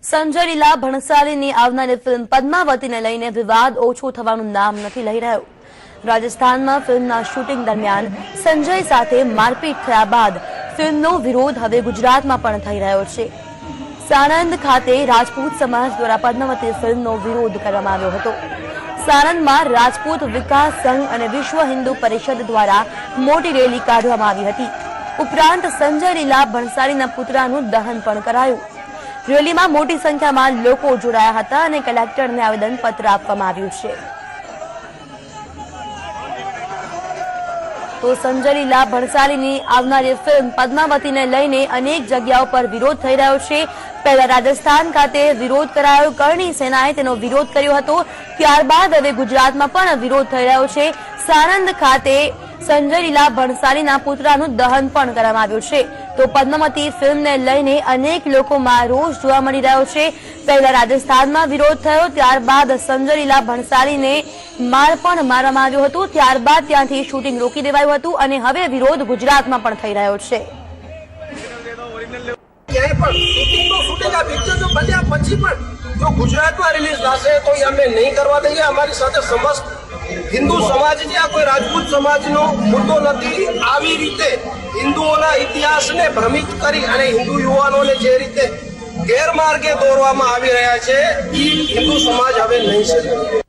સંજય લીલા ભણસાલીની આવનારી ફિલ્મ પદ્માવતીને લઈને વિવાદ ઓછો થવાનું નામ નથી લઈ રહ્યો। રાજસ્થાનમાં ફિલ્મના શૂટિંગ દરમિયાન સંજય સાથે મારપીટ થયા બાદ ફિલ્મનો વિરોધ હવે ગુજરાતમાં પણ થઈ રહ્યો છે। સાણંદ ખાતે રાજપૂત સમાજ દ્વારા પદ્માવતી ફિલ્મનો વિરોધ કરવામાં આવ્યો હતો। સાણંદમાં રાજપૂત વિકાસ સંઘ અને વિશ્વ હિન્દુ પરિષદ દ્વારા મોટી રેલી કાઢવામાં આવી હતી। ઉપરાંત સંજય લીલા ભણસાલીના પુતળાનું દહન પણ કરાયું। રેલીમાં મોટી સંખ્યામાં લોકો જોડાયા હતા અને કલેક્ટરને આવેદનપત્ર આપવામાં આવ્યું છે। તો સંજય લીલા ભણસાલીની આવનારી ફિલ્મ પદ્માવતીને લઈને અનેક જગ્યાઓ પર વિરોધ થઈ રહ્યો છે। પહેલા રાજસ્થાન ખાતે વિરોધ કરાયો, કરણી સેનાએ તેનો વિરોધ કર્યો હતો, ત્યારબાદ હવે ગુજરાતમાં પણ વિરોધ થઈ રહ્યો છે। સાણંદ ખાતે સંજય લીલા ભણસાલીના પુતળાનું દહન પણ કરવામાં આવ્યું છે। તો પદ્માવતી ફિલ્મને લઈને અનેક લોકોમાં રોષ જોવા મળી રહ્યો છે। પહેલા રાજસ્થાનમાં વિરોધ થયો, ત્યારબાદ સંજય લીલા ભણસાલીને માર પણ મારવામાં આવ્યો હતો, ત્યારબાદ ત્યાંથી શૂટિંગ રોકી દેવાયું હતું અને હવે વિરોધ ગુજરાતમાં પણ થઈ રહ્યો છે। जो गुजरात में रिलीज थशे तो अमे नहीं करवा दईए। अमारी साथे समस्त हिंदू समाज है, कोई राजपूत समाज नो मुद्दो नहीं। आवी रीते हिंदुओना इतिहास ने भ्रमित करी अने हिंदू युवानों ने जे रीते गैरमार्गे दौरवामां आवी रह्या छे, ई हिंदू समाज हवे नहीं सहे।